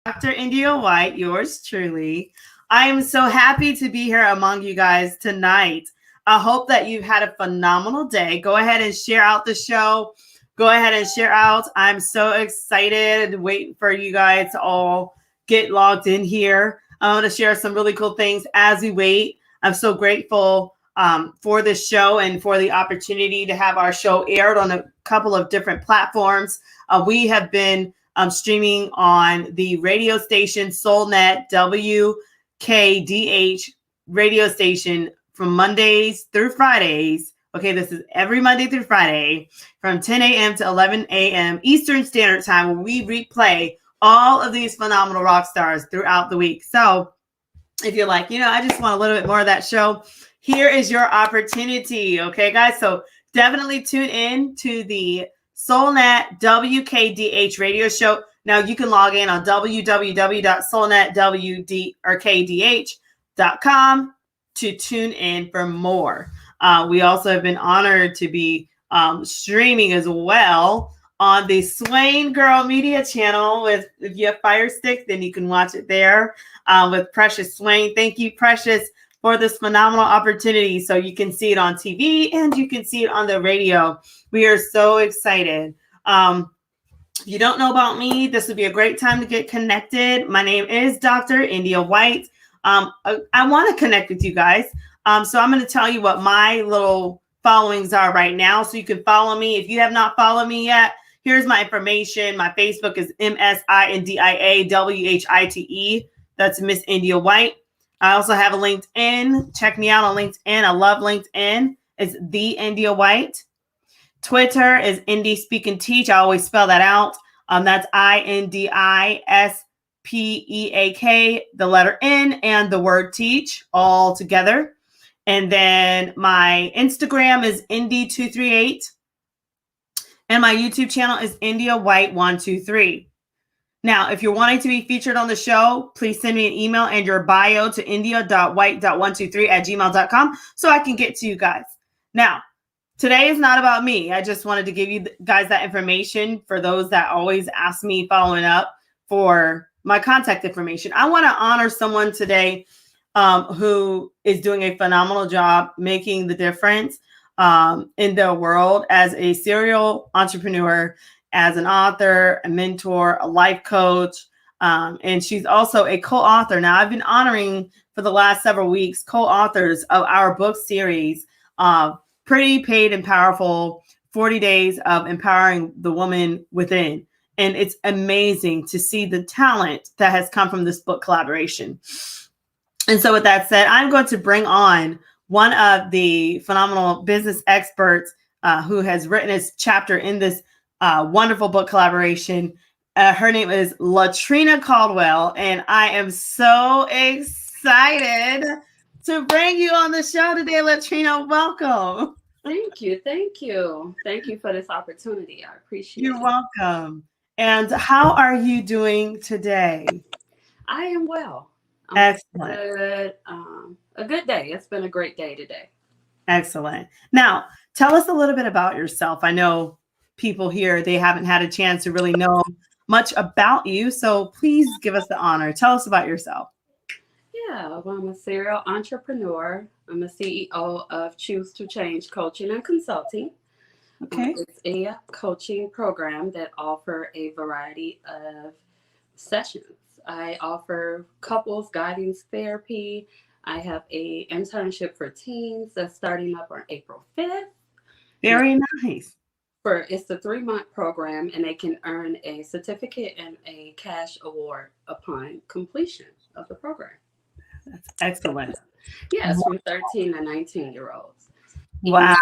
Dr. India White, yours truly. I am so happy to be here among you guys tonight. I hope that you've had a phenomenal day. Go ahead and share out the show. Go ahead and share out. I'm so excited, waiting for you guys to all get logged in here. I want to share some really cool things as we wait. I'm so grateful for this show and for the opportunity to have our show aired on a couple of different platforms. We have been streaming on the radio station SoulNet WKDH radio station from Mondays through Fridays. Okay, this is every Monday through Friday from 10 a.m. to 11 a.m. Eastern Standard Time, where we replay all of these phenomenal rock stars throughout the week. So if you're like, I just want a little bit more of that show, here is your opportunity. Okay, guys. So definitely tune in to the SoulNet WKDH radio show. Now you can log in on www.soulnetwkdh.com to tune in for more. We also have been honored to be streaming as well on the Swain Girl Media channel. If you have Fire Stick, then you can watch it there with Precious Swain. Thank you, Precious, for this phenomenal opportunity. So you can see it on TV and you can see it on the radio. We are so excited. If you don't know about me, this would be a great time to get connected. My name is Dr. India White. I want to connect with you guys. So I'm going to tell you what my little followings are right now, so you can follow me. If you have not followed me yet, here's my information. My Facebook is MSINDIAWHITE. That's Miss India White. I also have a LinkedIn. Check me out on LinkedIn. I love LinkedIn. It's The India White. Twitter is Indie Speak and Teach. I always spell that out. That's INDISPEAK, the letter N, and the word teach all together. And then my Instagram is Indie238. And my YouTube channel is India White 123. Now, if you're wanting to be featured on the show, please send me an email and your bio to india.white.123@gmail.com so I can get to you guys. Now, today is not about me. I just wanted to give you guys that information for those that always ask me following up for my contact information. I want to honor someone today who is doing a phenomenal job making the difference in their world as a serial entrepreneur, as an author, a mentor, a life coach. And she's also a co-author. Now, I've been honoring for the last several weeks co-authors of our book series, Pretty, Paid, and Powerful, 40 Days of Empowering the Woman Within. And it's amazing to see the talent that has come from this book collaboration. And so with that said, I'm going to bring on one of the phenomenal business experts who has written his chapter in this wonderful book collaboration. Her name is Latrina Caldwell, and I am so excited to bring you on the show today, Latrina. Welcome. Thank you. Thank you. Thank you for this opportunity. I appreciate it. You're welcome. And how are you doing today? I am well. Excellent. Good. A good day. It's been a great day today. Excellent. Now, tell us a little bit about yourself. I know people here, they haven't had a chance to really know much about you. So please give us the honor. Tell us about yourself. Yeah, well, I'm a serial entrepreneur. I'm a CEO of Choose to Change Coaching and Consulting. Okay. It's a coaching program that offers a variety of sessions. I offer couples guidance therapy. I have a internship for teens that's starting up on April 5th. Very nice. It's a 3-month program, and they can earn a certificate and a cash award upon completion of the program. That's excellent. Yes, from 13 to 19-year-olds. Wow.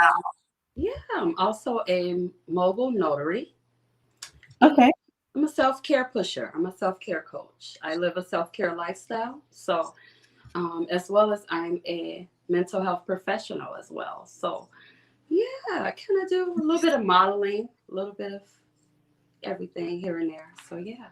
Yeah, I'm also a mobile notary. Okay. I'm a self-care pusher. I'm a self-care coach. I live a self-care lifestyle. So, as well as I'm a mental health professional as well. So, yeah, I kind of do a little bit of modeling, a little bit of everything here and there. So, yeah.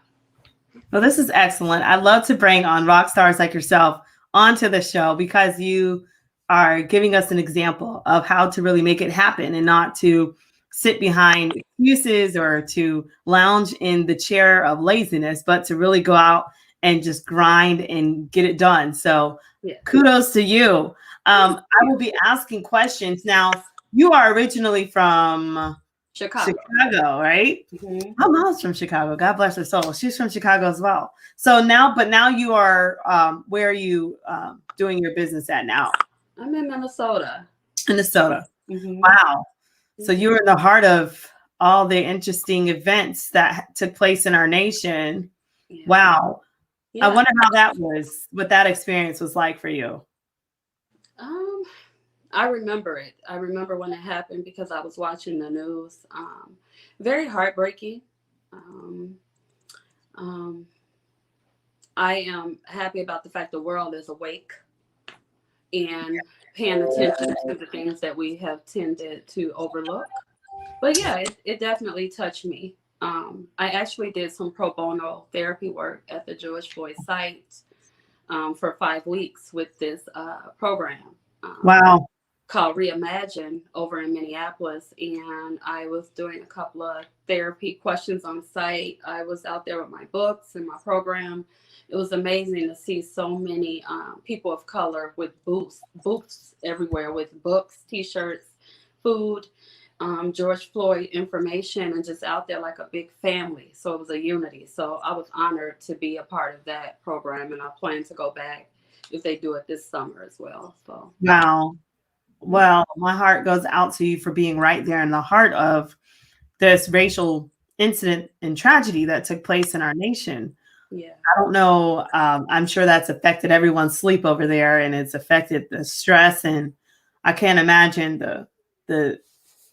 Well, this is excellent. I love to bring on rock stars like yourself onto the show because you are giving us an example of how to really make it happen and not to sit behind excuses or to lounge in the chair of laziness, but to really go out and just grind and get it done. So Yeah. kudos to you. I will be asking questions. Now, you are originally from Chicago, right? Mm-hmm. My mom's from Chicago. God bless her soul. She's from Chicago as well. So now, but now you are, where are you doing your business at now? I'm in Minnesota. Minnesota. Mm-hmm. Wow. So you were in the heart of all the interesting events that took place in our nation. Yeah. Wow. Yeah. I wonder how that was, what that experience was like for you. I remember it. I remember when it happened because I was watching the news. Very heartbreaking. Um, um, I am happy about the fact the world is awake and paying attention to the things that we have tended to overlook. But yeah, it definitely touched me. I actually did some pro bono therapy work at the Jewish Voice site for 5 weeks with this program. Wow. Called Reimagine over in Minneapolis, and I was doing a couple of therapy questions on site. I was out there with my books and my program. It was amazing to see so many people of color with booths everywhere with books, T-shirts, food, George Floyd information, and just out there like a big family. So it was a unity. So I was honored to be a part of that program, and I plan to go back if they do it this summer as well. So Wow. Well, my heart goes out to you for being right there in the heart of this racial incident and tragedy that took place in our nation. yeah. I don't know. I'm sure that's affected everyone's sleep over there, and it's affected the stress. And I can't imagine the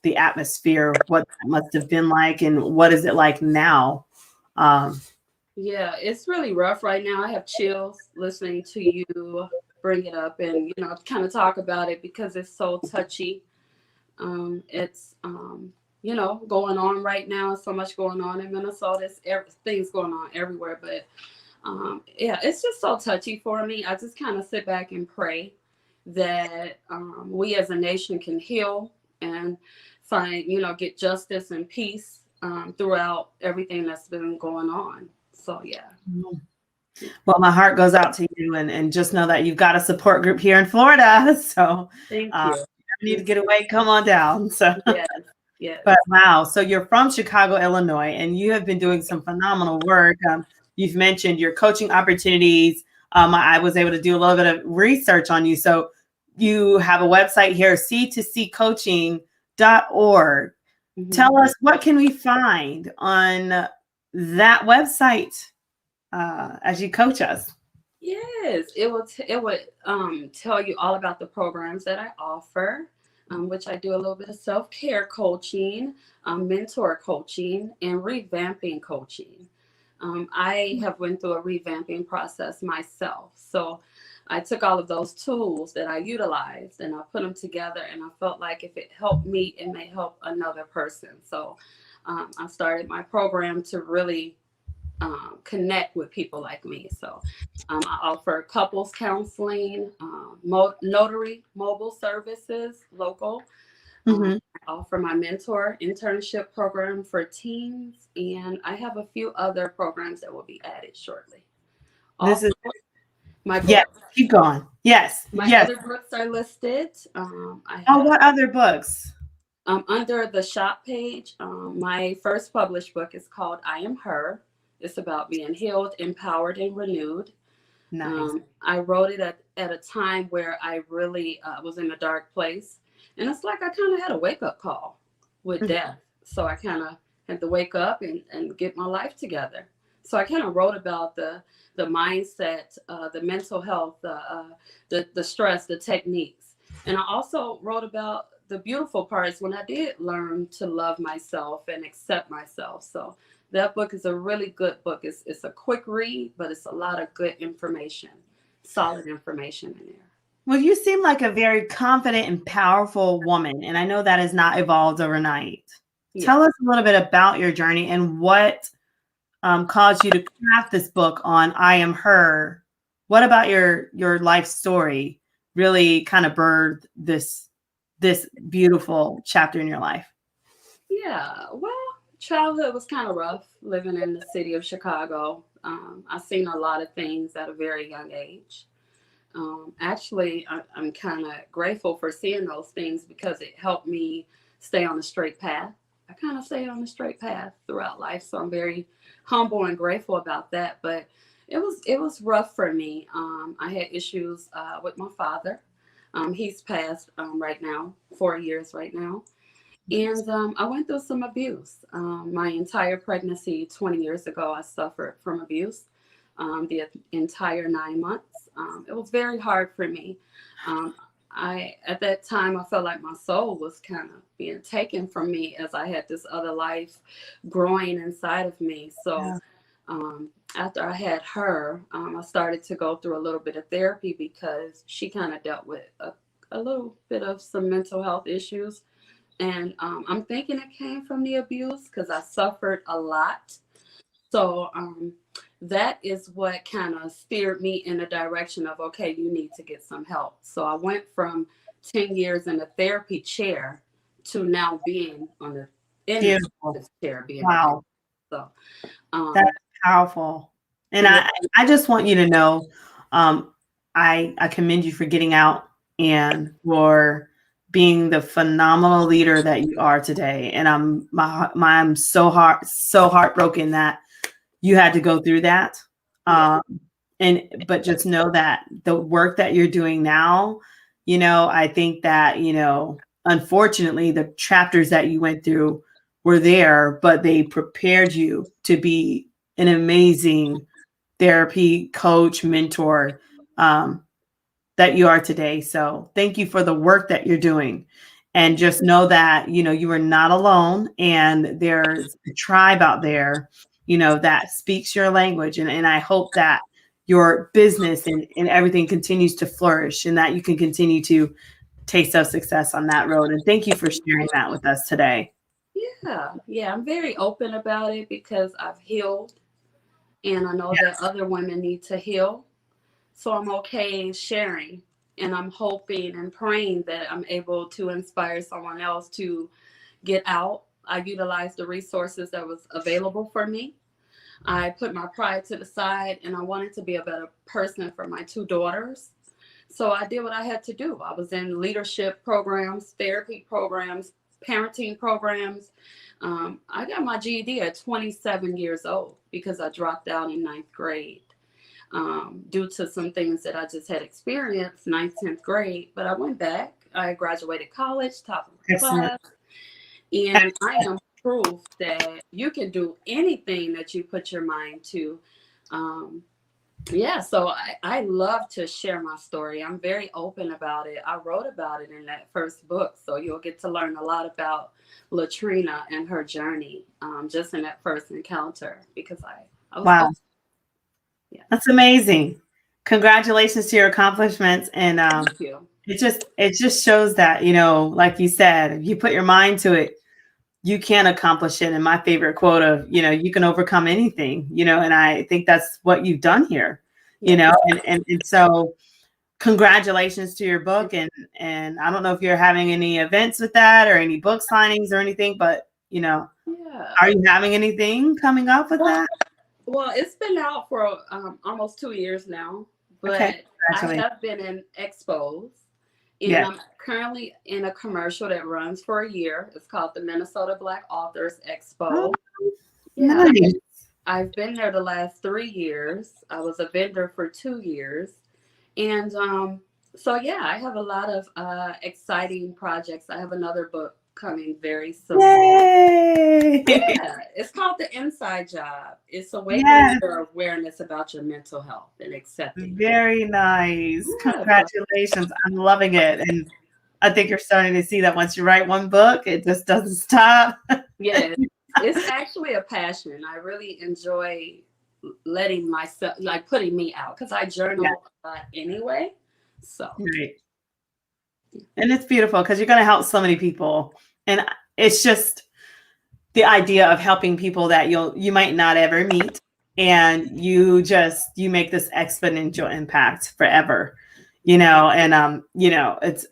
the atmosphere, what that must have been like, and what is it like now. Um, Yeah, it's really rough right now. I have chills listening to you bring it up and kind of talk about it because it's so touchy. It's going on right now. So much going on in Minnesota. Things going on everywhere, but yeah, it's just so touchy for me. I just kind of sit back and pray that we as a nation can heal and find, get justice and peace throughout everything that's been going on. So yeah. well, my heart goes out to you, and just know that you've got a support group here in Florida. So Thank you. you need to get away, come on down. So Yes, yes. but wow, so you're from Chicago, Illinois, and you have been doing some phenomenal work. You've mentioned your coaching opportunities. I was able to do a little bit of research on you. So you have a website here, c2ccoaching.org. Mm-hmm. Tell us, what can we find on that website as you coach us? Yes, it would tell you all about the programs that I offer, which I do a little bit of self-care coaching, mentor coaching, and revamping coaching. I have went through a revamping process myself, so I took all of those tools that I utilized and I put them together, and I felt like if it helped me, it may help another person. So I started my program to really connect with people like me. So I offer couples counseling, notary mobile services, local. Mm-hmm. I offer my mentor internship program for teens, and I have a few other programs that will be added shortly. This Also, is my books. yes. Keep going. Yes. My Yes. other books are listed. What other books? Under the shop page, my first published book is called I Am Her. It's about being healed, empowered, and renewed. Nice. I wrote it at a time where I really was in a dark place. And it's like I kind of had a wake-up call with death. So I kind of had to wake up and get my life together. So I kind of wrote about the mindset, the mental health, the stress, the techniques. And I also wrote about the beautiful parts when I did learn to love myself and accept myself. So that book is a really good book. It's a quick read, but it's a lot of good information, solid information in there. Well, you seem like a very confident and powerful woman, and I know that has not evolved overnight. Yeah. Tell us a little bit about your journey and what caused you to craft this book on I Am Her. What about your life story really kind of birthed this beautiful chapter in your life? Yeah, well, childhood was kind of rough living in the city of Chicago. I seen a lot of things at a very young age. Actually, I'm kind of grateful for seeing those things because it helped me stay on the straight path. I kind of stayed on the straight path throughout life, so I'm very humble and grateful about that. But it was rough for me. I had issues with my father. He's passed right now, 4 years right now. And I went through some abuse. My entire pregnancy 20 years ago, I suffered from abuse the entire 9 months. It was very hard for me. Um, at that time, I felt like my soul was kind of being taken from me as I had this other life growing inside of me. So Yeah. after I had her, I started to go through a little bit of therapy because she kind of dealt with a little bit of some mental health issues, and I'm thinking it came from the abuse because I suffered a lot. So that is what kind of steered me in the direction of, okay, you need to get some help. So I went from 10 years in a therapy chair to now being in the Beautiful. therapist chair being abused. Wow. So That's um, powerful. And yeah, I just want you to know, um, I commend you for getting out and for being the phenomenal leader that you are today. And I'm so heartbroken that you had to go through that. yeah, Um, but just know that the work that you're doing now, I think that, unfortunately, the chapters that you went through were there, but they prepared you to be an amazing therapy coach, mentor, um, that you are today. So thank you for the work that you're doing. And just know that, you are not alone, and there's a tribe out there, that speaks your language. And I hope that your business and everything continues to flourish, and that you can continue to taste of success on that road. And thank you for sharing that with us today. yeah. I'm very open about it because I've healed, and I know that Yes. other women need to heal. So I'm okay sharing, and I'm hoping and praying that I'm able to inspire someone else to get out. I utilized the resources that was available for me. I put my pride to the side, and I wanted to be a better person for my two daughters. So I did what I had to do. I was in leadership programs, therapy programs, parenting programs. I got my GED at 27 years old because I dropped out in ninth grade due to some things that I just had experienced, ninth, 10th grade. But I went back. I graduated college, top of my Excellent. class, and I am proof that you can do anything that you put your mind to. Um, yeah, so I love to share my story. I'm very open about it. I wrote about it in that first book, so you'll get to learn a lot about Latrina and her journey just in that first encounter because I was Wow. open. Yeah, That's amazing. Congratulations to your accomplishments. And thank you. it just shows that, like you said, if you put your mind to it, you can accomplish it. And my favorite quote of, you can overcome anything, and I think that's what you've done here, Yeah. and so congratulations to your book. And I don't know if you're having any events with that or any book signings or anything, but, Yeah. are you having anything coming up with Well, that? well, it's been out for almost 2 years now, Okay. but I Congratulations. have been in expos, and Yes. I'm currently in a commercial that runs for a year. It's called the Minnesota Black Authors Oh, Expo. Yeah, nice. I've been there the last 3 years. I was a vendor for 2 years, and so yeah, I have a lot of exciting projects. I have another book coming very soon. Yay. Yeah, it's called The Inside Job. It's awakening Yes. your awareness about your mental health and accepting it. Very nice. Yeah, so Congratulations. I'm loving it. And I think you're starting to see that once you write one book, it just doesn't stop. yeah, it's actually a passion. I really enjoy letting myself, like putting me out, because I Yeah, journal a lot anyway. So right. And it's beautiful because you're going to help so many people. And it's just the idea of helping people that you might not ever meet. And you make this exponential impact forever, and it's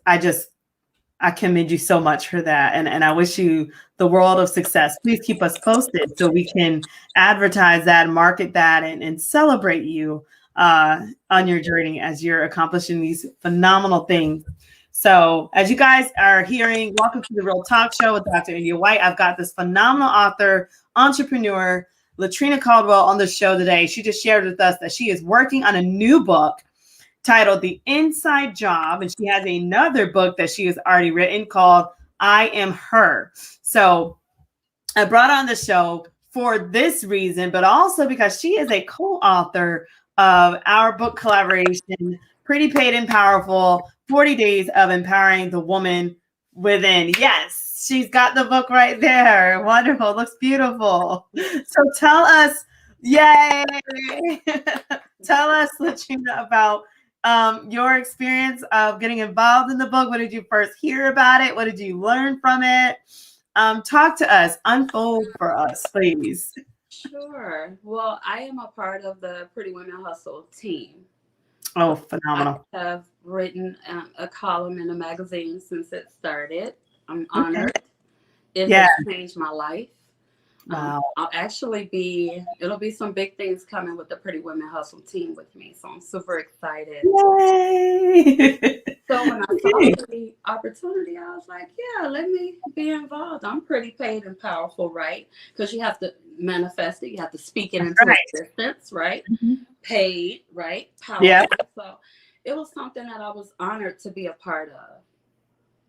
I commend you so much for that. And I wish you the world of success. Please keep us posted so we can advertise that, market that, and celebrate you on your journey as you're accomplishing these phenomenal things. So as you guys are hearing, welcome to the Real Talk Show with Dr. India White. I've got this phenomenal author, entrepreneur, Latrina Caldwell on the show today. She just shared with us that she is working on a new book titled The Inside Job. And she has another book that she has already written called I Am Her. So I brought on the show for this reason, but also because she is a co-author of our book collaboration, Pretty Paid and Powerful, 40 Days of Empowering the Woman Within. Yes, she's got the book right there. Wonderful. Looks beautiful. So tell us, yay. Tell us, Latrina, about your experience of getting involved in the book. What did you first hear about it? What did you learn from it? Talk to us, unfold for us, please. Sure. Well, I am a part of the Pretty Women Hustle team. Oh, So phenomenal. I have written a column in a magazine since it started. I'm honored. It Yeah. has changed my life. Wow. It'll be some big things coming with the Pretty Women Hustle team with me. So I'm super excited. Yay. So when I saw the opportunity, I was like, yeah, let me be involved. I'm pretty paid and powerful, right? Because you have to manifest it. You have to speak it into existence, right? Mm-hmm. Paid, right? Powerful. Yeah. So it was something that I was honored to be a part of.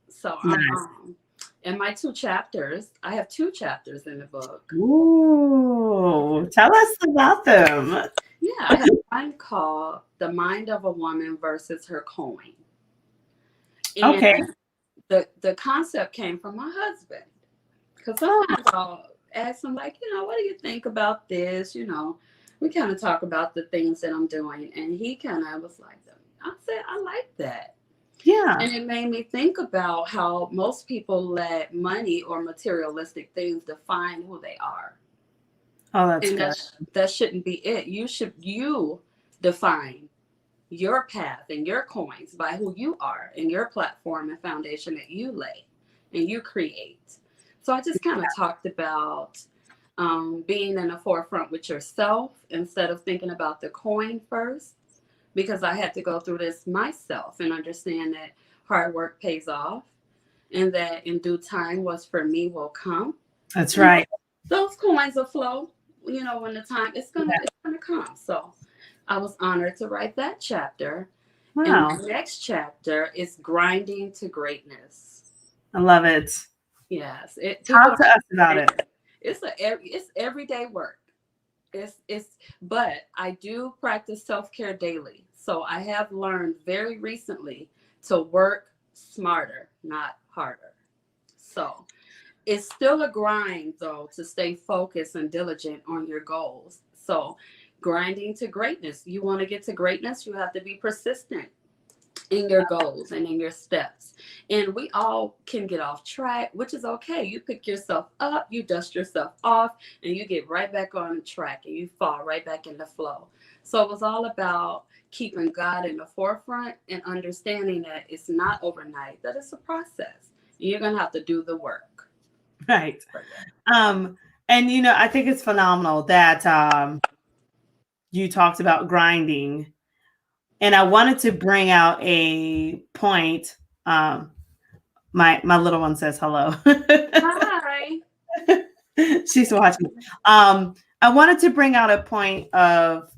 So Nice. in my 2 chapters, I have 2 chapters in the book. Ooh, tell us about them. Yeah, I have one called The Mind of a Woman versus Her Coin. And Okay. the concept came from my husband. Because sometimes I'll ask him, like, what do you think about this? We kind of talk about the things that I'm doing. And he kind of was like, I said, I like that. Yeah. And it made me think about how most people let money or materialistic things define who they are. Oh, that's and good. that shouldn't be it. You define your path and your coins by who you are and your platform and foundation that you lay and you create. So I just kind of talked about being in the forefront with yourself instead of thinking about the coin first, because I had to go through this myself and understand that hard work pays off and that in due time what's for me will come. That's right. Those coins will flow, when the time it's gonna come. So I was honored to write that chapter. Wow. And the next chapter is Grinding to Greatness. I love it. Yes. Talk to us about it. It's everyday work. But I do practice self-care daily. So I have learned very recently to work smarter, not harder. So it's still a grind, though, to stay focused and diligent on your goals. So grinding to greatness. You want to get to greatness, you have to be persistent in your goals and in your steps. And we all can get off track, which is okay. You pick yourself up, you dust yourself off, and you get right back on the track and you fall right back in the flow. So it was all about keeping God in the forefront and understanding that it's not overnight, that it's a process. You're going to have to do the work. Right. And I think it's phenomenal that you talked about grinding. And I wanted to bring out a point. My little one says hello. Hi. She's watching. I wanted to bring out a point of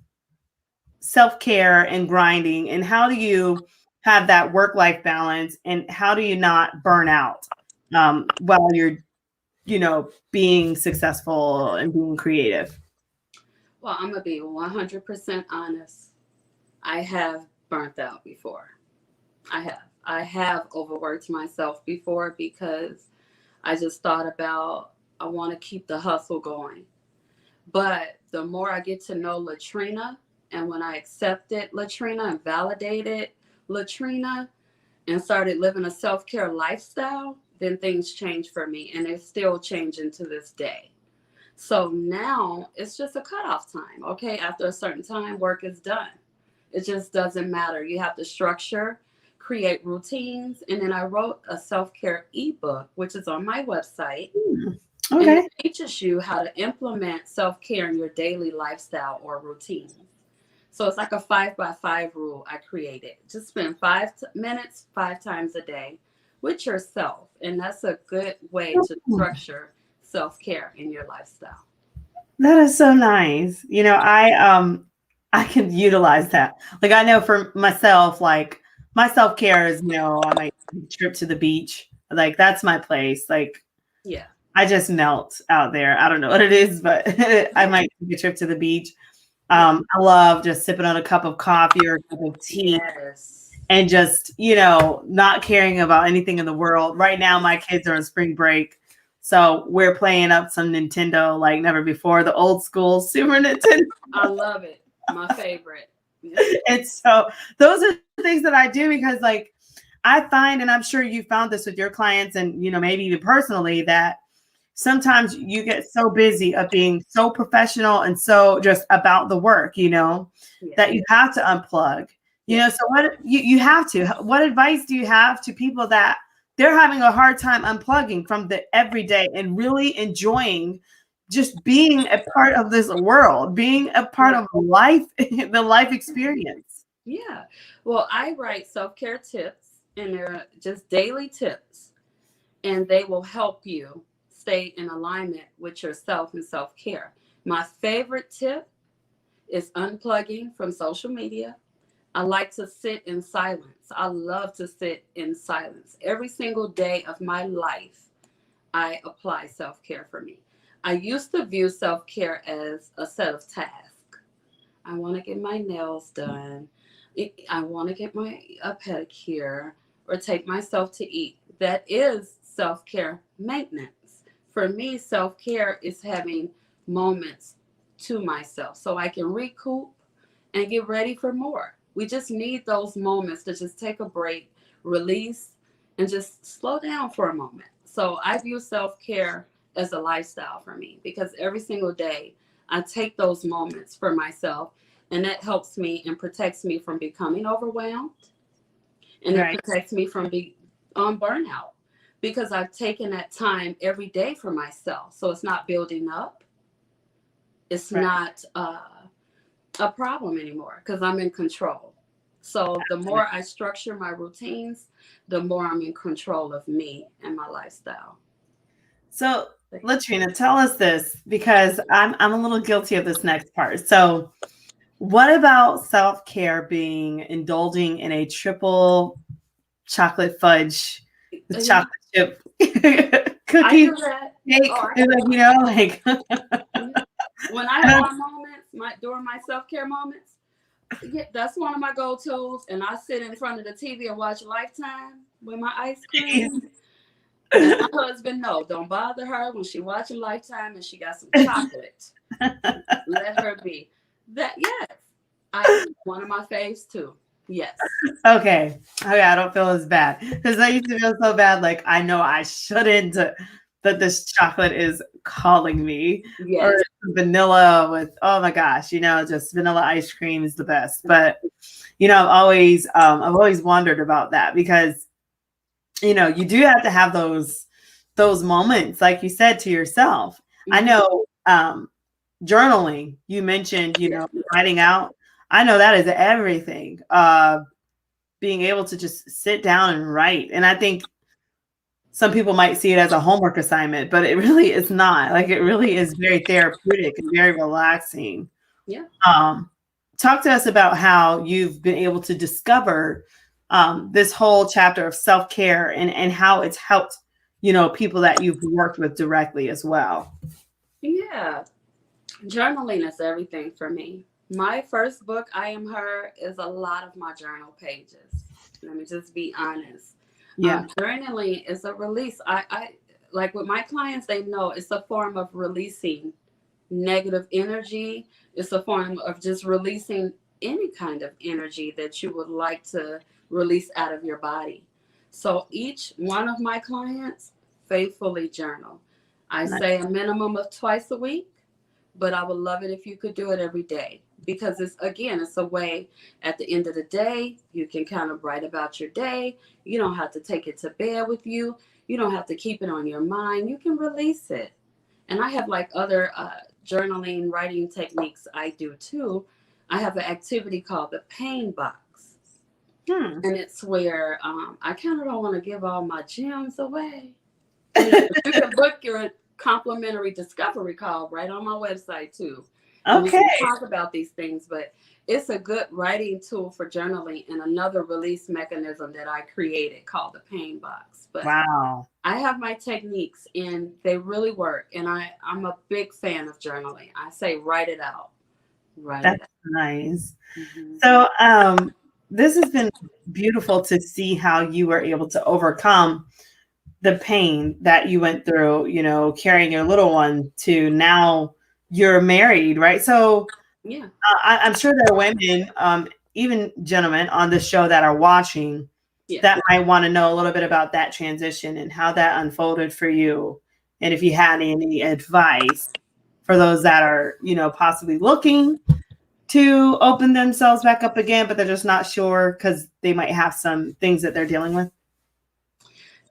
self-care and grinding, and how do you have that work-life balance, and how do you not burn out while you're being successful and being creative? Well, I'm going to be 100% honest. I have burnt out before. I have overworked myself before because I just thought about, I want to keep the hustle going. But the more I get to know Latrina, and when I accepted Latrina and validated Latrina and started living a self-care lifestyle, then things changed for me, and they're still changing to this day. So now it's just a cutoff time. Okay, after a certain time, work is done. It just doesn't matter. You have to structure, create routines. And then I wrote a self-care ebook, which is on my website. Hmm. And it Okay. teaches you how to implement self-care in your daily lifestyle or routine. So it's like a 5 by 5 rule I created. Just spend 5 minutes 5 times a day with yourself. And that's a good way to structure self-care in your lifestyle. That is so nice. I can utilize that. Like I know for myself, like my self-care is, I might take a trip to the beach. Like that's my place. Like Yeah. I just melt out there. I don't know what it is, but I might take a trip to the beach. Yeah. I love just sipping on a cup of coffee or a cup of tea Yes. and just, not caring about anything in the world. Right now, my kids are on spring break. So we're playing up some Nintendo like never before, the old school Super Nintendo. I love it. My favorite. Yeah. And so those are things that I do because like I find, and I'm sure you found this with your clients and, maybe even personally, that sometimes you get so busy of being so professional and so just about the work, Yeah. that you have to unplug. Yeah. So what you have to, what advice do you have to people that they're having a hard time unplugging from the everyday and really enjoying just being a part of this world, being a part Yeah. of life, the life experience? Yeah. Well, I write self-care tips, and they're just daily tips, and they will help you stay in alignment with yourself and self-care. My favorite tip is unplugging from social media. I like to sit in silence. I love to sit in silence. Every single day of my life, I apply self care for me. I used to view self care as a set of tasks. I want to get my nails done. I want to get my a pedicure or take myself to eat. That is self care maintenance. For me, self care is having moments to myself so I can recoup and get ready for more. We just need those moments to just take a break, release, and just slow down for a moment. So I view self care as a lifestyle for me because every single day I take those moments for myself, and that helps me and protects me from becoming overwhelmed, and it Right. protects me from being on burnout because I've taken that time every day for myself. So it's not building up. It's Right. not a problem anymore because I'm in control. So the more I structure my routines, the more I'm in control of me and my lifestyle. So, Latrina, tell us this because I'm a little guilty of this next part. So, what about self-care being indulging in a triple chocolate fudge with You know, chocolate chip I cookies, do that. cake, Oh, and like, when I have my moments, during my self care moments, yeah, that's one of my go tos. And I sit in front of the TV and watch Lifetime with my ice cream. And my husband, no, don't bother her when she watching Lifetime and she got some chocolate. Let her be. That yes, I one of my faves too. Yes, Okay. Okay, I don't feel as bad because I used to feel so bad. Like I know I shouldn't, but this chocolate is calling me, or yes, vanilla with, oh my gosh, just vanilla ice cream is the best. But I've always wondered about that because you do have to have those moments, like you said, to yourself. I mm-hmm. know journaling. You mentioned, Yes, writing out. I know that is everything. Being able to just sit down and write. And I think some people might see it as a homework assignment, but it really is not. Like it really is very therapeutic and very relaxing. yeah. Um, Talk to us about how you've been able to discover this whole chapter of self-care and how it's helped, people that you've worked with directly as well. Yeah, journaling is everything for me. My first book, I Am Her, is a lot of my journal pages. Let me just be honest. Yeah. Journaling is a release. I like with my clients, they know it's a form of releasing negative energy. It's a form of just releasing any kind of energy that you would like to release out of your body. So each one of my clients faithfully journal. I Nice. say a minimum of twice a week, but I would love it if you could do it every day. because it's a way at the end of the day, you can kind of write about your day. You don't have to take it to bed with you. You don't have to keep it on your mind. You can release it. And I have like other journaling, writing techniques I do too. I have an activity called the pain box. And it's where I kind of don't want to give all my gems away. You can book your complimentary discovery call right on my website too. And we can talk about these things, but it's a good writing tool for journaling and another release mechanism that I created called the pain box. But Wow. I have my techniques and they really work. And I'm a big fan of journaling. I say write it out. That's nice. Mm-hmm. So this has been beautiful to see how you were able to overcome the pain that you went through, you know, carrying your little one to now you're married, right? So yeah, I'm sure there are women, even gentlemen on the show that are watching yeah. that might want to know a little bit about that transition and how that unfolded for you. And if you had any advice for those that are, you know, possibly looking to open themselves back up again, but they're just not sure because they might have some things that they're dealing with.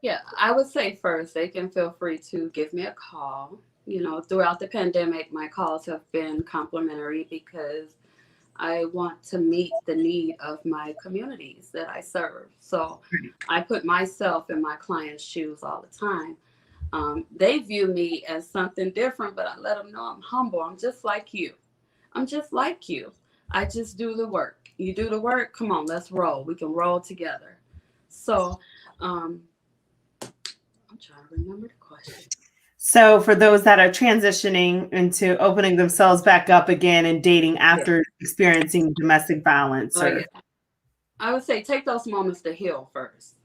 Yeah, I would say first, they can feel free to give me a call. You know, throughout the pandemic, my calls have been complimentary because I want to meet the need of my communities that I serve. So I put myself in my clients' shoes all the time. They view me as something different, but I let them know I'm humble. I'm just like you. I'm just like you. I just do the work. You do the work. Come on, let's roll. We can roll together. So, I'm trying to remember the question. So for those that are transitioning into opening themselves back up again and dating after experiencing domestic violence, I would say take those moments to heal first.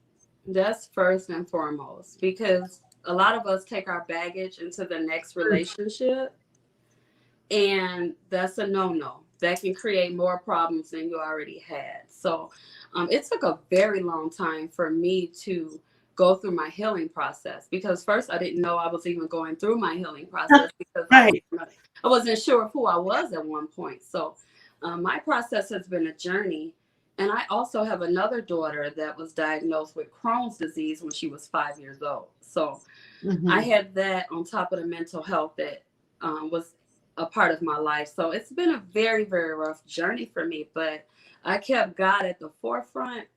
That's first and foremost, because a lot of us take our baggage into the next relationship, and that's a no-no. That can create more problems than you already had. So it took a very long time for me to go through my healing process, because first I didn't know I was even going through my healing process because I wasn't sure of who I was at one point. So my process has been a journey. And I also have another daughter that was diagnosed with Crohn's disease when she was 5 years old. So I had that on top of the mental health that was a part of my life. So it's been a very, very rough journey for me, but I kept God at the forefront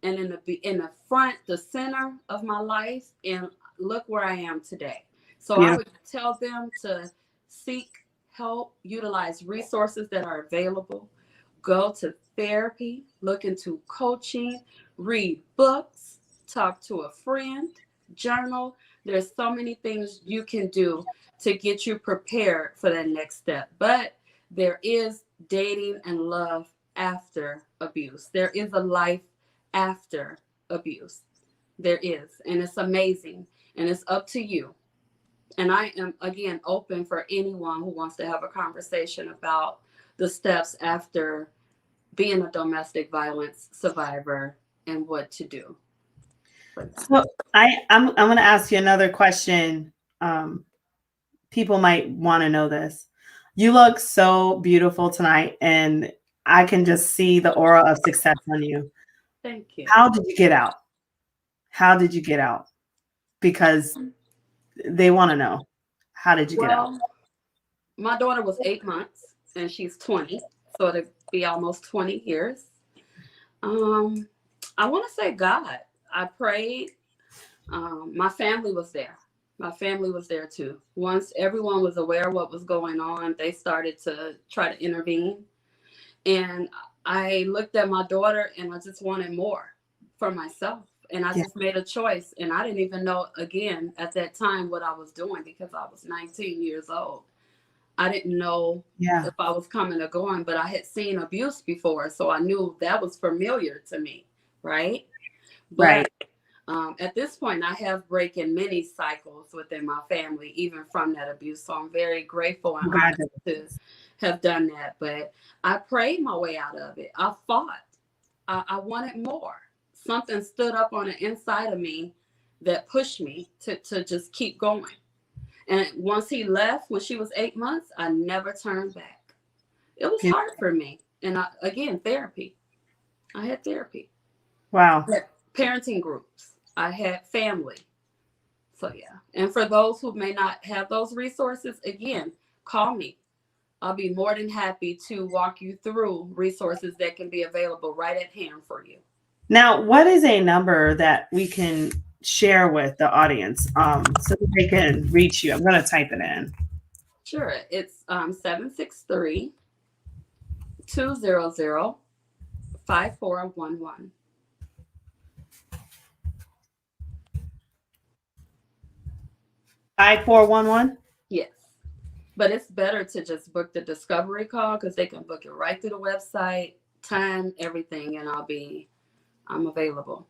and in the front, the center of my life, and look where I am today. So I would tell them to seek help, utilize resources that are available, go to therapy, look into coaching, read books, talk to a friend, journal. There's so many things you can do to get you prepared for that next step. But there is dating and love after abuse. There is a life after abuse. There is, and it's amazing, and it's up to you. And I am, again, open for anyone who wants to have a conversation about the steps after being a domestic violence survivor and what to do. So I'm going to ask you another question. People might want to know this. You look so beautiful tonight, and I can just see the aura of success on you. Thank you. How did you get out? How did you get out? Because they want to know. How did you get out? My daughter was 8 months and she's 20. So it'll be almost 20 years. I want to say God. I prayed. My family was there. My family was there too. Once everyone was aware of what was going on, they started to try to intervene. And I looked at my daughter and I just wanted more for myself. And I just made a choice. And I didn't even know, again, at that time what I was doing because I was 19 years old. I didn't know if I was coming or going, but I had seen abuse before. So I knew that was familiar to me, right? But at this point, I have breaking many cycles within my family, even from that abuse. So I'm very grateful and honored to have done that. But I prayed my way out of it. I fought. I wanted more. Something stood up on the inside of me that pushed me to just keep going. And once he left, when she was 8 months, I never turned back. it was hard for me. And again, therapy. I had therapy. Wow. I had parenting groups. I had family. So yeah. And for those who may not have those resources, again, call me. I'll be more than happy to walk you through resources that can be available right at hand for you. Now, what is a number that we can share with the audience so that they can reach you? I'm going to type it in. Sure. It's 763 200 5411. 5411? Yes. But it's better to just book the discovery call because they can book it right through the website, time, everything, and I'm available.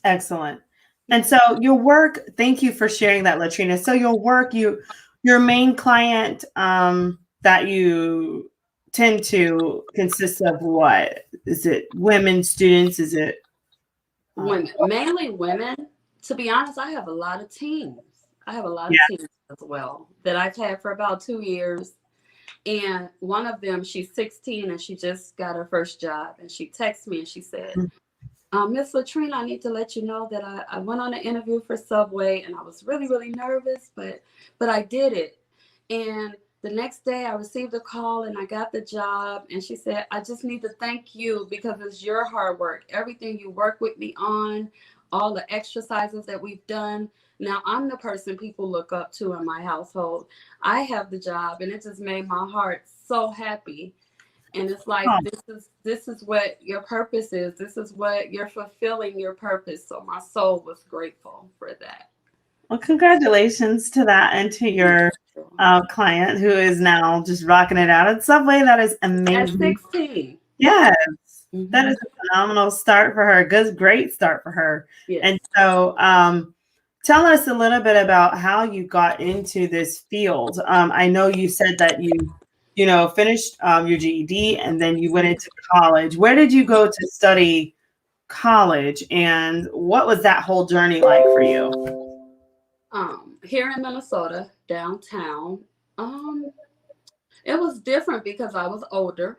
Excellent. And so your work, thank you for sharing that, Latrina. So your work, your main client that you tend to consist of what? Is it women students? Is it Women, mainly women. To be honest, I have a lot of teams. I have a lot of yeah. teams as well that I've had for about 2 years. And one of them, she's 16 and she just got her first job. And she texted me and she said, Miss Latrina, I need to let you know that I went on an interview for Subway and I was really, really nervous, but I did it. And the next day I received a call and I got the job. And she said, I just need to thank you because it's your hard work. Everything you work with me on, all the exercises that we've done. Now I'm the person people look up to in my household. I have the job and it just made my heart so happy. And it's like this is what your purpose is. This is what you're fulfilling your purpose. So my soul was grateful for that. Well, congratulations to that and to your client who is now just rocking it out at Subway. That is amazing. At 16. Yes. That is a phenomenal start for her. Great start for her. Yes. And so tell us a little bit about how you got into this field. I know you said that you finished your GED and then you went into college. Where did you go to study college and what was that whole journey like for you? Here in Minnesota, downtown, it was different because I was older,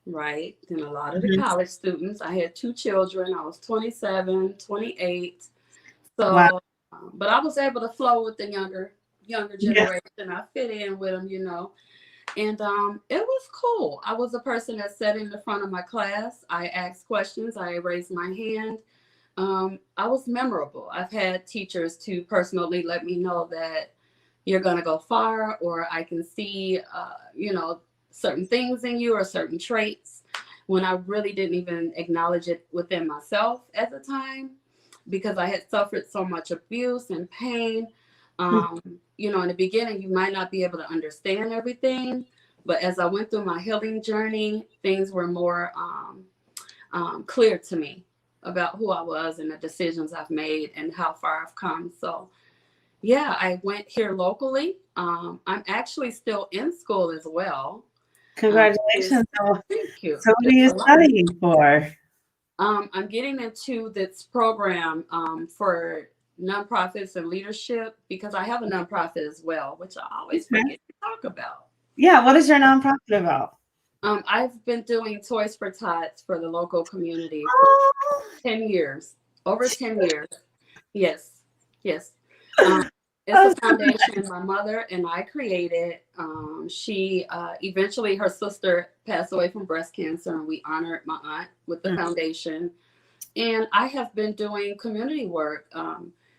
right, than a lot of the college students. I had 2 children. I was 27, 28. So, wow. But I was able to flow with the younger generation. Yeah. I fit in with them, And it was cool. I was a person that sat in the front of my class. I asked questions. I raised my hand. I was memorable. I've had teachers to personally let me know that you're going to go far, or I can see, certain things in you or certain traits when I really didn't even acknowledge it within myself at the time because I had suffered so much abuse and pain. In the beginning, you might not be able to understand everything, but as I went through my healing journey, things were more clear to me about who I was and the decisions I've made and how far I've come. So, yeah, I went here locally. I'm actually still in school as well. Congratulations. Thank you. So what are you studying for? I'm getting into this program for nonprofits and leadership because I have a nonprofit as well, which I always forget to talk about. Yeah, what is your nonprofit about? I've been doing Toys for Tots for the local community for 10 years, over 10 years. Yes. It's a foundation my mother and I created. She eventually, her sister passed away from breast cancer, and we honored my aunt with the foundation. And I have been doing community work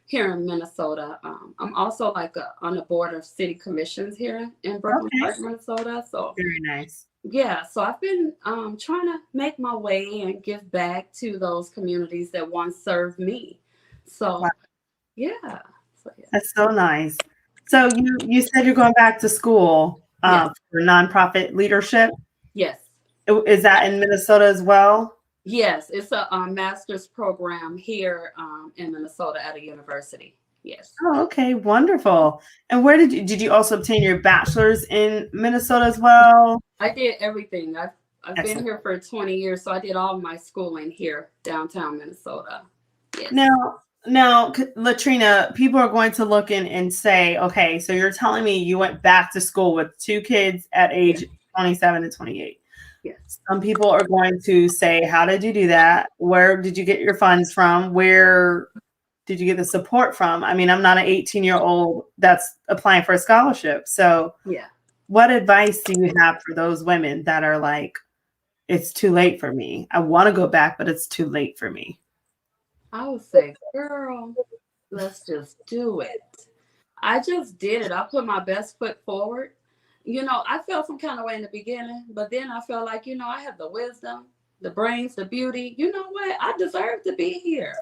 here in Minnesota. I'm also on the board of city commissions here in Brooklyn Park, Minnesota. So very nice. Yeah, so I've been trying to make my way and give back to those communities that once served me. So, yeah. That's so nice. So you said you're going back to school for nonprofit leadership? Yes. Is that in Minnesota as well? Yes, it's a master's program here in Minnesota at a university. Yes. Oh, okay, wonderful. And where did you also obtain your bachelor's in Minnesota as well? I did everything. I've been here for 20 years, so I did all my schooling here downtown Minnesota. Yes. Now, Latrina, people are going to look in and say, okay, so you're telling me you went back to school with 2 kids at age 27 and 28. Yes. Some people are going to say, how did you do that? Where did you get your funds from? Where did you get the support from? I mean, I'm not an 18-year-old that's applying for a scholarship. So Yeah. what advice do you have for those women that are like, it's too late for me? I want to go back, but it's too late for me. I would say, girl, let's just do it. I just did it. I put my best foot forward. I felt some kind of way in the beginning, but then I felt like, I have the wisdom, the brains, the beauty. You know what? I deserve to be here.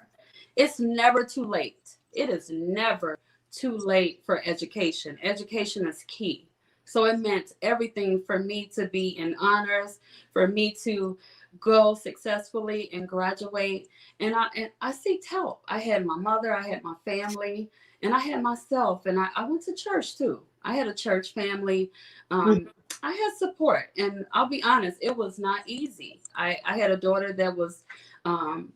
It's never too late. It is never too late for education. Education is key. So it meant everything for me to be in honors, for me to go successfully and graduate. And I seeked help. I had my mother, I had my family, and I had myself, and I went to church too. I had a church family. Mhm. I had support, and I'll be honest, it was not easy. I had a daughter that was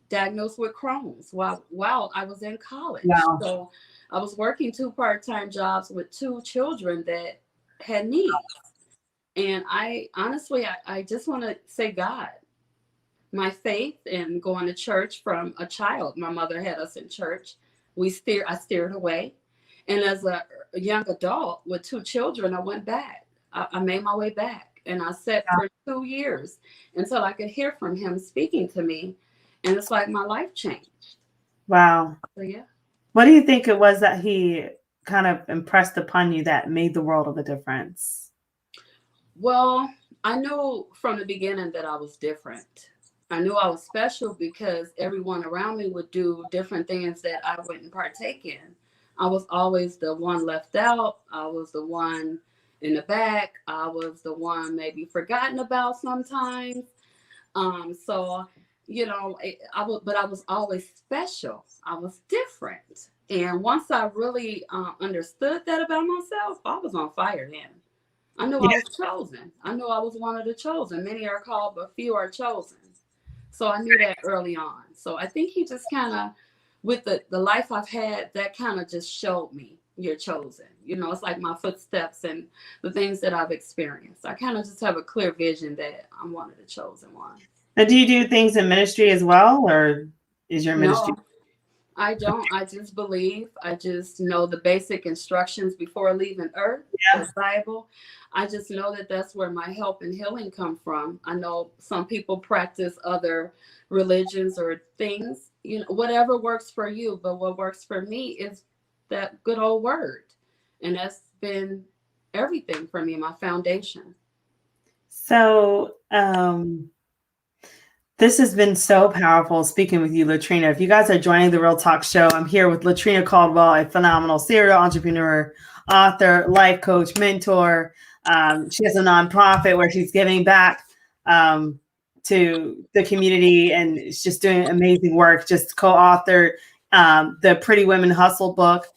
diagnosed with Crohn's while I was in college. Wow. So I was working 2 part-time jobs with 2 children that had needs. And I honestly, I just want to say, God, my faith in going to church from a child. My mother had us in church. I steered away. And as a young adult with 2 children, I went back. I made my way back. And I sat for 2 years until I could hear from him speaking to me. And it's like my life changed. Wow. So, yeah. What do you think it was that he kind of impressed upon you that made the world of a difference? Well, I knew from the beginning that I was different. I knew I was special because everyone around me would do different things that I wouldn't partake in. I was always the one left out. I was the one in the back. I was the one maybe forgotten about sometimes. So but I was always special. I was different. And once I really understood that about myself, I was on fire then. I knew I Yeah. was chosen. I knew I was one of the chosen. Many are called, but few are chosen. So I knew that early on. So I think he just kind of, with the life I've had, that kind of just showed me you're chosen. It's like my footsteps and the things that I've experienced. I kind of just have a clear vision that I'm one of the chosen ones. Now, do you do things in ministry as well, or is your ministry? No, I don't. I just believe. I just know the basic instructions before leaving Earth, the Bible. I just know that that's where my help and healing come from. I know some people practice other religions or things, whatever works for you. But what works for me is that good old word. And that's been everything for me, my foundation. So, this has been so powerful speaking with you, Latrina. If you guys are joining the Real Talk Show, I'm here with Latrina Caldwell, a phenomenal serial entrepreneur, author, life coach, mentor. She has a nonprofit where she's giving back to the community, and she's just doing amazing work. Just co-authored the Pretty Women Hustle book,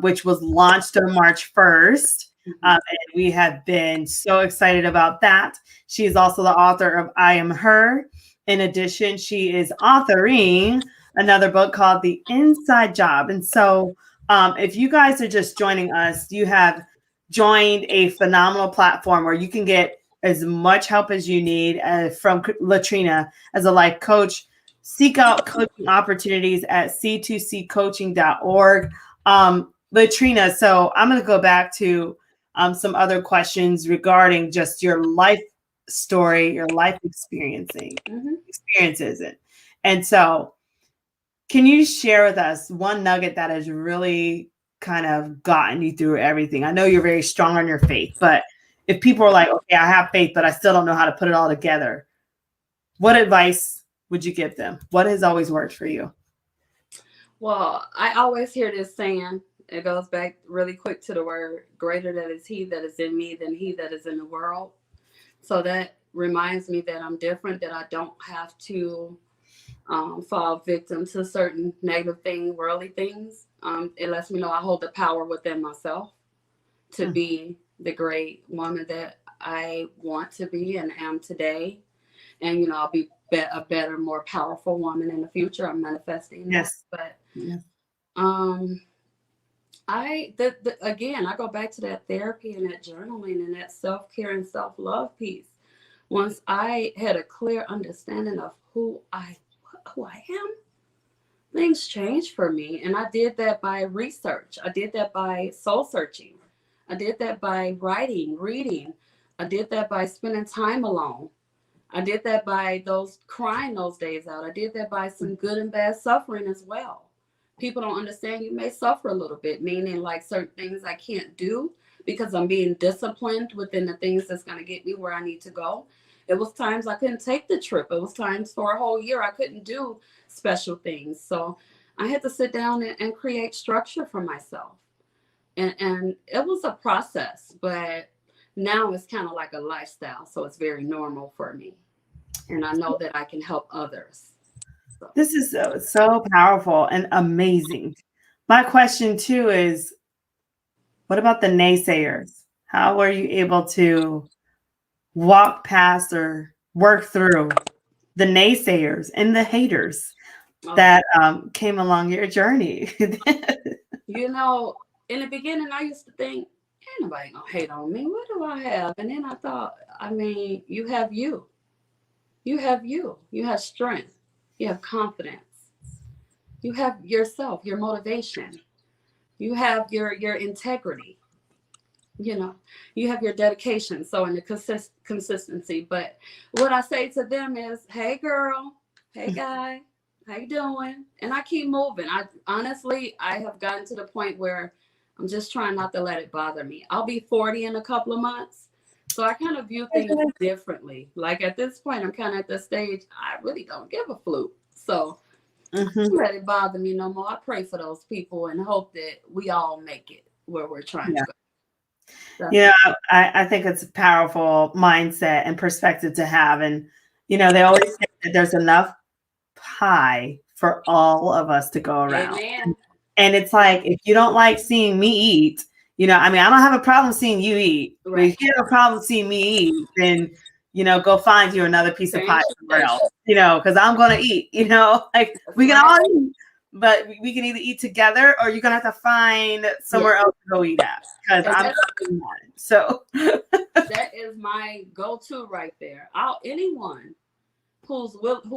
which was launched on March 1st. Mhm. And we have been so excited about that. She is also the author of I Am Her. In addition, she is authoring another book called The Inside Job. And so, if you guys are just joining us, you have joined a phenomenal platform where you can get as much help as you need from Latrina as a life coach. Seek out coaching opportunities at c2ccoaching.org. Latrina, so I'm going to go back to some other questions regarding just your life story, your life Mhm. experiences. And so can you share with us one nugget that has really kind of gotten you through everything? I know you're very strong on your faith, but if people are like, okay, I have faith, but I still don't know how to put it all together, what advice would you give them? What has always worked for you? Well, I always hear this saying. It goes back really quick to the word greater that is he that is in me than he that is in the world. So that reminds me that I'm different, that I don't have to fall victim to certain negative things, worldly things. It lets me know I hold the power within myself to Mm. be the great woman that I want to be and am today. And, I'll be a better, more powerful woman in the future. I'm manifesting that. Yes. But Yes. um, again, I go back to that therapy and that journaling and that self care and self love piece. Once I had a clear understanding of who I am, things changed for me. And I did that by research. I did that by soul searching. I did that by writing, reading. I did that by spending time alone. I did that by those crying those days out. I did that by some good and bad suffering as well. People don't understand you may suffer a little bit, meaning like certain things I can't do because I'm being disciplined within the things that's going to get me where I need to go. It was times I couldn't take the trip. It was times for a whole year I couldn't do special things. So I had to sit down and create structure for myself. And it was a process, but now it's kind of like a lifestyle. So it's very normal for me. And I know that I can help others. So. This is so powerful and amazing. My question too is, what about the naysayers? How were you able to walk past or work through the naysayers and the haters that came along your journey? You know, in the beginning, I used to think, ain't nobody gonna hate on me. What do I have? And then I thought, I mean, you have you. You have you. You have strength. You have confidence. You have yourself, your motivation. You have your integrity. You know, you have your dedication. So in the consistency. But what I say to them is, hey girl, hey guy, how you doing? And I keep moving. I honestly have gotten to the point where I'm just trying not to let it bother me. I'll be 40 in a couple of months. So I kind of view things differently. Like at this point, I'm kind of at the stage, I really don't give a fluke. So don't let it bother me no more. I pray for those people and hope that we all make it where we're trying to go. You know, I think it's a powerful mindset and perspective to have. And, you know, they always say that there's enough pie for all of us to go around. Amen. And it's like, if you don't like seeing me eat, you know, I mean, I don't have a problem seeing you eat. Right. But if you have a problem seeing me eat, then, you know, go find you another piece of pie somewhere else, you know, because I'm going to eat, you know, like we can all eat, but we can either eat together or you're going to have to find somewhere else to go eat at, because I'm not doing that. So that is my go-to right there. Anyone who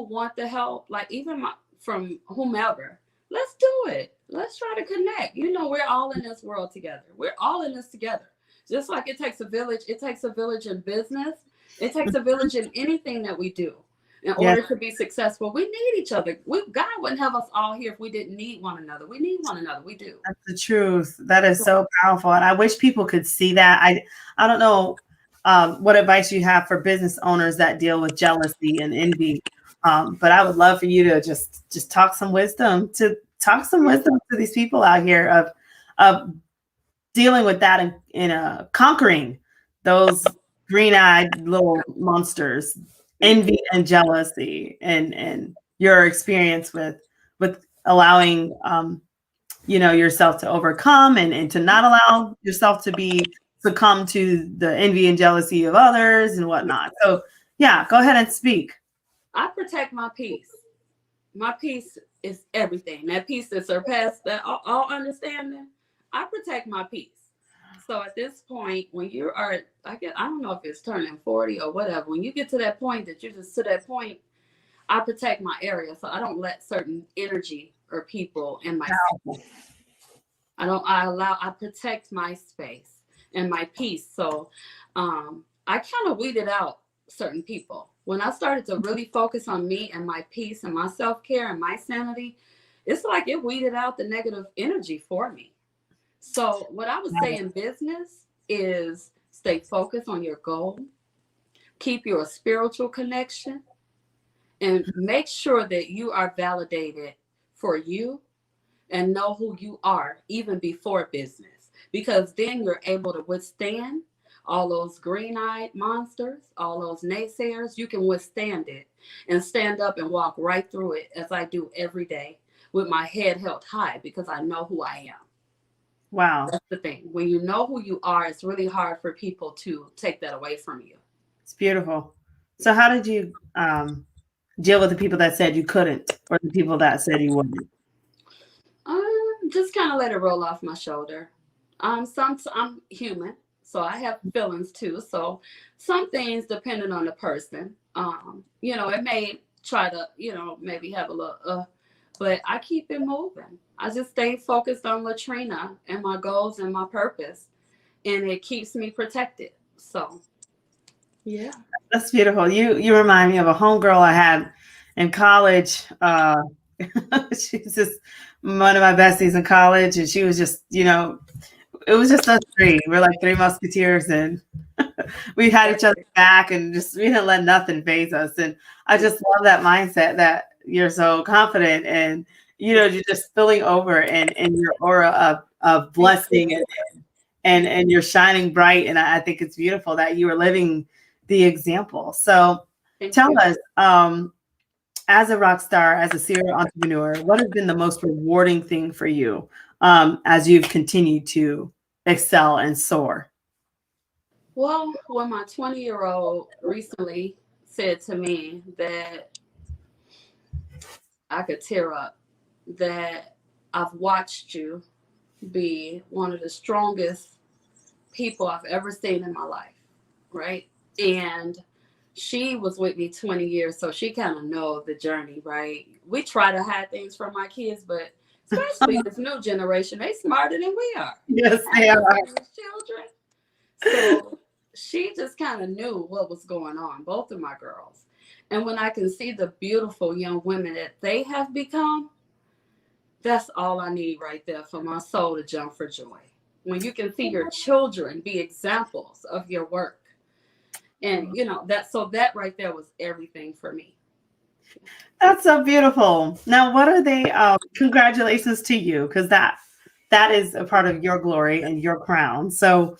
want the help, like even from whomever, let's do it. Let's try to connect. You know, we're all in this world together. We're all in this together. Just like it takes a village. It takes a village in business. It takes a village in anything that we do. In order to be successful, we need each other. God wouldn't have us all here if we didn't need one another. We need one another. We do. That's the truth. That is so powerful. And I wish people could see that. I don't know what advice you have for business owners that deal with jealousy and envy. But I would love for you to just talk some wisdom to these people out here of dealing with that and conquering those green-eyed little monsters, envy and jealousy, and your experience with allowing you know, yourself to overcome and to not allow yourself to succumb to the envy and jealousy of others and whatnot. So yeah, go ahead and speak. I protect my peace. My peace is everything. That peace that surpasses that all understanding. I protect my peace. So at this point, when you are, I don't know if it's turning 40 or whatever, when you get to that point that you're just to that point, I protect my area. So I don't let certain energy or people in my space. I protect my space and my peace. So I kind of weeded out certain people. When I started to really focus on me and my peace and my self-care and my sanity, it's like it weeded out the negative energy for me. So what I would say in business is stay focused on your goal, keep your spiritual connection, and make sure that you are validated for you and know who you are even before business, because then you're able to withstand all those green-eyed monsters, all those naysayers. You can withstand it and stand up and walk right through it, as I do every day with my head held high, because I know who I am. Wow. That's the thing. When you know who you are, it's really hard for people to take that away from you. It's beautiful. So how did you deal with the people that said you couldn't, or the people that said you wouldn't? Just kind of let it roll off my shoulder. I'm human. So I have feelings too. So some things, depending on the person, it may try to, maybe have a little, but I keep it moving. I just stay focused on Latrina and my goals and my purpose, and it keeps me protected. So, yeah. That's beautiful. You remind me of a homegirl I had in college. She's just one of my besties in college, and she was just, it was just us three. We're like three musketeers, and we had each other back, and just we didn't let nothing phase us. And I just love that mindset that you're so confident, and you're just spilling over and your aura of blessing and you're shining bright. And I think it's beautiful that you are living the example. So tell us, as a rock star, as a serial entrepreneur, what has been the most rewarding thing for you as you've continued to excel and soar? Well, when my 20-year-old recently said to me that I could tear up, that I've watched you be one of the strongest people I've ever seen in my life, right? And she was with me 20 years, so she kind of knows the journey, right? We try to hide things from our kids, but especially this new generation, they smarter than we are. Yes, they are. Children. So she just kind of knew what was going on, both of my girls. And when I can see the beautiful young women that they have become, that's all I need right there for my soul to jump for joy. When you can see your children be examples of your work. And that right there was everything for me. That's so beautiful. Now, what are they? Congratulations to you, because that is a part of your glory and your crown. So,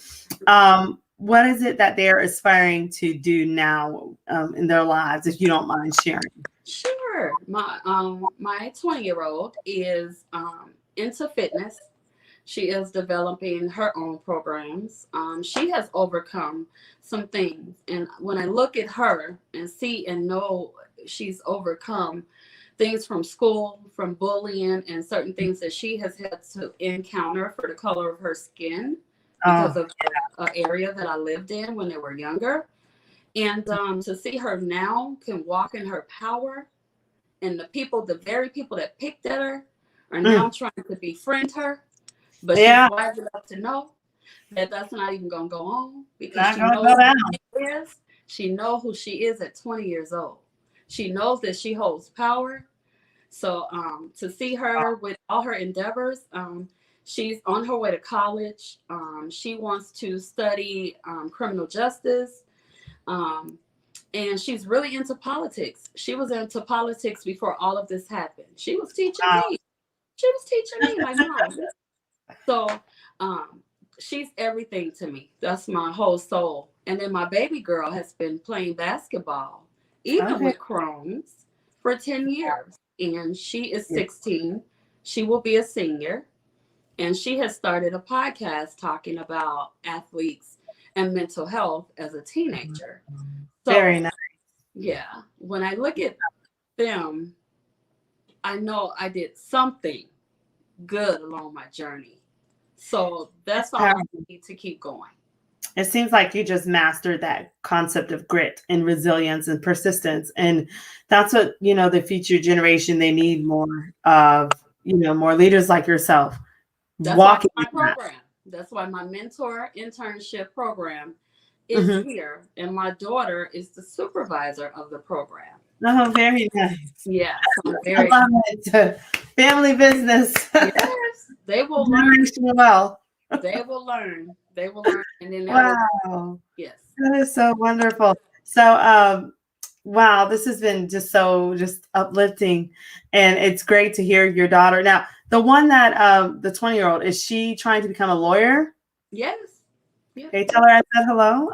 what is it that they're aspiring to do now in their lives, if you don't mind sharing? Sure. My 20-year-old is into fitness. She is developing her own programs. She has overcome some things. And when I look at her and see and know she's overcome things from school, from bullying, and certain things that she has had to encounter for the color of her skin because of the area that I lived in when they were younger. And to see her now can walk in her power, and the very people that picked at her are now trying to befriend her. But she's wise enough to know that that's not even going to go on, because she knows who she is at 20 years old. She knows that she holds power. So to see her with all her endeavors, she's on her way to college. She wants to study criminal justice. And she's really into politics. She was into politics before all of this happened. She was teaching me. She was teaching me, like, Mom. So she's everything to me. That's my whole soul. And then my baby girl has been playing basketball, even with Crohn's, for 10 years. And she is 16. She will be a senior. And she has started a podcast talking about athletes and mental health as a teenager. So, very nice. Yeah. When I look at them, I know I did something good along my journey. So that's all I need to keep going. It seems like you just mastered that concept of grit and resilience and persistence. And that's what, the future generation, they need more of, more leaders like yourself. That's why my program. That's why my mentor internship program is here. And my daughter is the supervisor of the program. Oh, very nice. Yeah. So I love it. Family business. Yes. They will learn. Well. They will learn. They will learn. And then wow. Yes. That is so wonderful. So, wow, this has been just uplifting, and it's great to hear your daughter. Now, the one that the 20-year-old, is she trying to become a lawyer? Yes. Okay, tell her I said hello.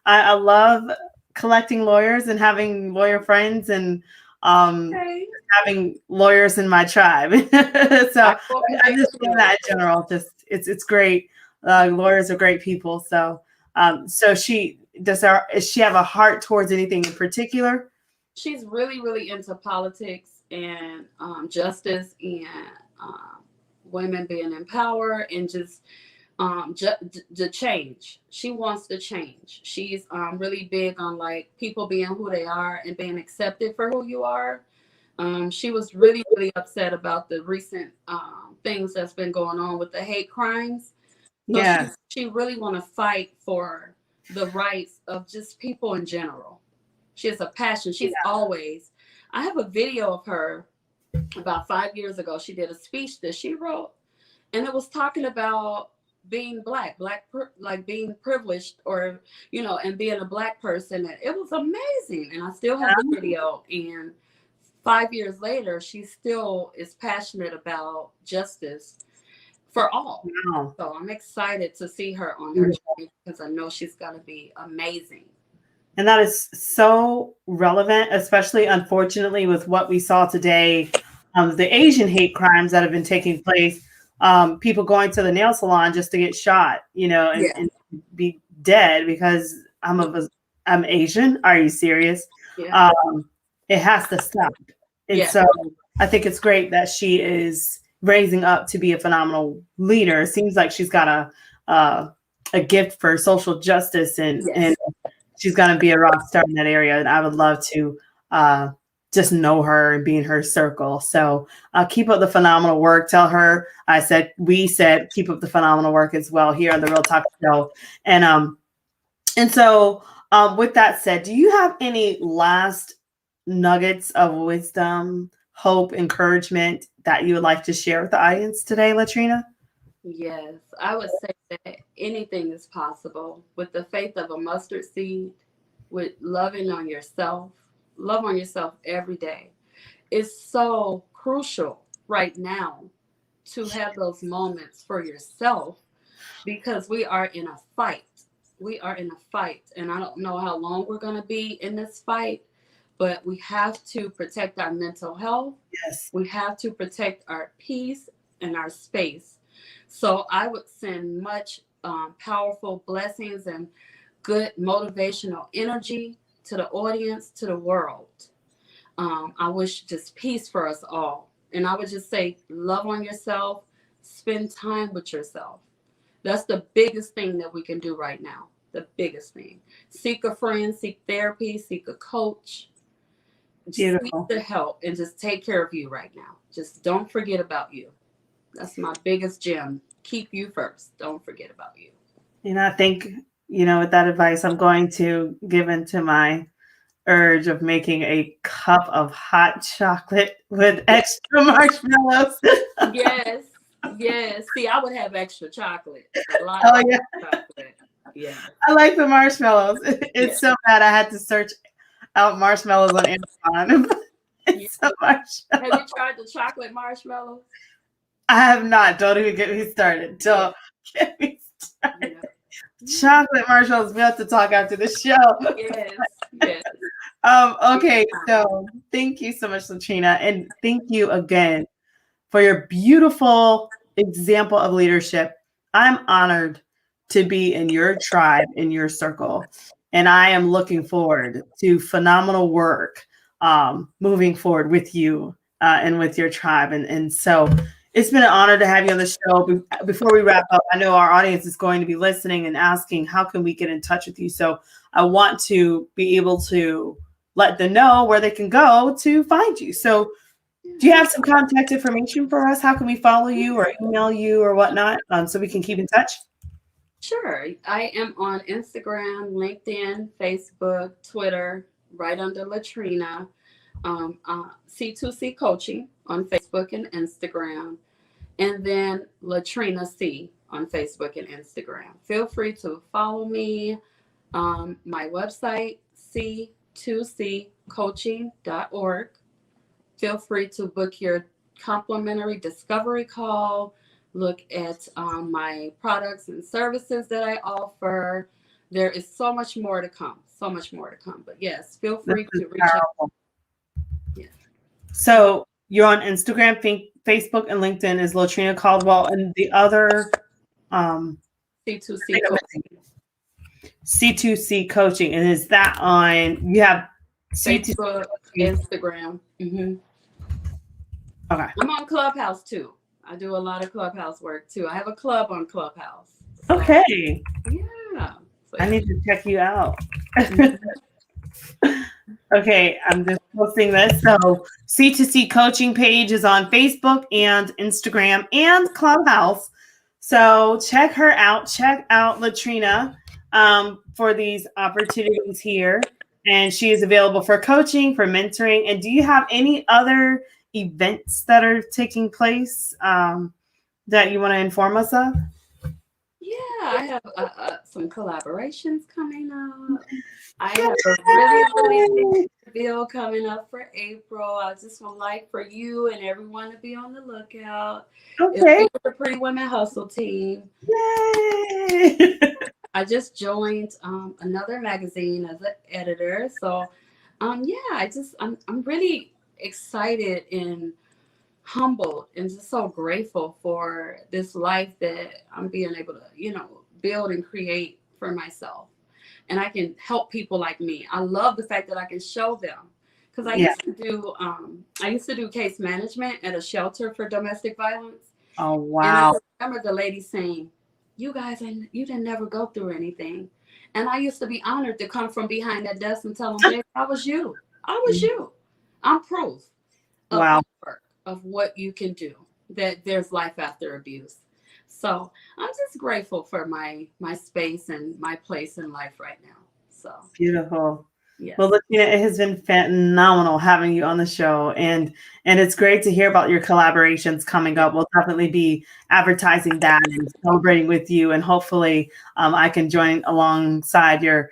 I love collecting lawyers and having lawyer friends, and having lawyers in my tribe. So I just feel that in general. Just it's great. Lawyers are great people. So so does she have a heart towards anything in particular? She's really, really into politics and justice and women being in power, and just the change. She wants to change. She's really big on like people being who they are and being accepted for who you are. She was really, really upset about the recent things that's been going on with the hate crimes. So Yes. she really want to fight for the rights of just people in general. She has a passion. She's always. I have a video of her about 5 years ago. She did a speech that she wrote, and it was talking about being like being privileged, or and being a black person. And it was amazing, and I still have the video. And 5 years later, she still is passionate about justice for all. Wow. So I'm excited to see her on her journey because I know she's going to be amazing. And that is so relevant, especially unfortunately with what we saw today, the Asian hate crimes that have been taking place. People going to the nail salon just to get shot, and be dead because I'm Asian. Are you serious? Yeah. It has to stop. And Yeah. so I think it's great that she is raising up to be a phenomenal leader. It seems like she's got a gift for social justice, and she's going to be a rock star in that area. And I would love to just know her and be in her circle. So keep up the phenomenal work. Tell her we said keep up the phenomenal work as well here on the Real Talk Show. And so with that said, do you have any last nuggets of wisdom, hope, encouragement that you would like to share with the audience today, Latrina? Yes, I would say that anything is possible with the faith of a mustard seed, with loving on yourself. Love on yourself every day. It's so crucial right now to have those moments for yourself because we are in a fight. We are in a fight, and I don't know how long we're going to be in this fight, but we have to protect our mental health. Yes. We have to protect our peace and our space. So I would send much powerful blessings and good motivational energy to the audience, to the world. I wish just peace for us all. And I would just say, love on yourself, spend time with yourself. That's the biggest thing that we can do right now. The biggest thing. Seek a friend, seek therapy, seek a coach. Seek the help and just take care of you right now. Just don't forget about you. That's my biggest gem. Keep you first. Don't forget about you. And I think, with that advice, I'm going to give into my urge of making a cup of hot chocolate with extra marshmallows. Yes. Yes. See, I would have extra chocolate. A lot of chocolate. Yeah. I like the marshmallows. It's so bad I had to search out marshmallows on Amazon. It's so much. Have you tried the chocolate marshmallows? I have not. Don't even get me started. Don't get me started. Yeah. Chocolate marshmallows. We have to talk after the show. Yes. Yes. Okay. So thank you so much, Latrina. And thank you again for your beautiful example of leadership. I'm honored to be in your tribe, in your circle. And I am looking forward to phenomenal work moving forward with you and with your tribe. And so it's been an honor to have you on the show. Before we wrap up, I know our audience is going to be listening and asking, how can we get in touch with you? So I want to be able to let them know where they can go to find you. So do you have some contact information for us? How can we follow you or email you or whatnot so we can keep in touch? Sure. I am on Instagram, LinkedIn, Facebook, Twitter, right under Latrina. C2C Coaching on Facebook and Instagram. And then Latrina C on Facebook and Instagram. Feel free to follow me. My website, c2ccoaching.org. Feel free to book your complimentary discovery call. Look at my products and services that I offer. There is so much more to come. So much more to come. But yes, feel free to reach out. Yeah. So you're on Instagram, Facebook, and LinkedIn is Latrina Caldwell, and the other C2C Coaching. C2C Coaching, and is that on? You have Facebook, Instagram. Mm-hmm. Okay. I'm on Clubhouse too. I do a lot of Clubhouse work too. I have a club on Clubhouse. So, Okay. yeah. So, I need to check you out. Mhm. Okay, I'm just posting this. So C2C coaching page is on Facebook and Instagram and Clubhouse. So check her out. Check out Latrina for these opportunities here. And she is available for coaching, for mentoring. And do you have any other events that are taking place that you want to inform us of? Yeah, I have some collaborations coming up. I have a really, really big Yay! reveal coming up for April. I just would like for you and everyone to be on the lookout. It'll Okay. be with the Pretty Women Hustle team. Yay! I just joined another magazine as an editor. So, yeah, I'm really excited and humbled and just so grateful for this life that I'm being able to, build and create for myself. And I can help people like me. I love the fact that I can show them because I Yeah. used to do case management at a shelter for domestic violence. Oh, And I wow. remember the lady saying, "You guys, you didn't never go through anything." And I used to be honored to come from behind that desk and tell them, "Baby, I was you. I was you. I'm proof of Wow. hard work, of what you can do, that there's life after abuse." So I'm just grateful for my space and my place in life right now. So Beautiful. yes. Well, Latina, it has been phenomenal having you on the show, and it's great to hear about your collaborations coming up. We'll definitely be advertising that and celebrating with you, and hopefully, I can join alongside your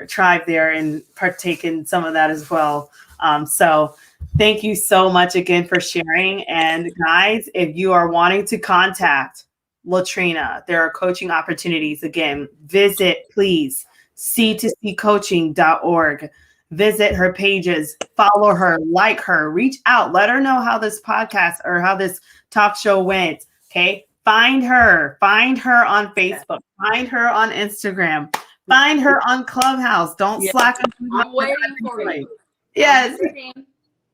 tribe there and partake in some of that as well. So, thank you so much again for sharing. And guys, if you are wanting to contact Latrina, there are coaching opportunities. Again, visit please c2ccoaching.org. Visit her pages, follow her, like her, reach out, let her know how this podcast or how this talk show went. Okay. Find her on Facebook, find her on Instagram, find her on Clubhouse. Don't Yes. slack. I'm waiting for you. Yes. I'm waiting.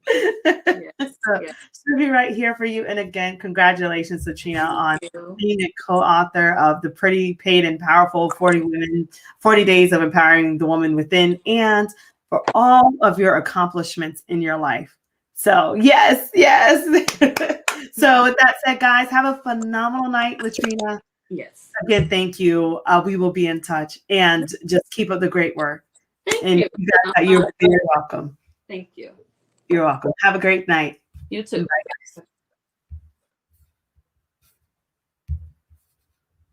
Yes. So Yes. she'll be right here for you. And again, congratulations, Latrina, on Thank you. being a co-author of the Pretty, Paid, and Powerful 40 Days of Empowering the Woman Within, and for all of your accomplishments in your life. So yes. So with that said, guys, have a phenomenal night, Latrina. Yes. Again, thank you. We will be in touch, and just keep up the great work. Thank And you. you're welcome. Thank you. You're welcome. Have a great night. You too. Bye.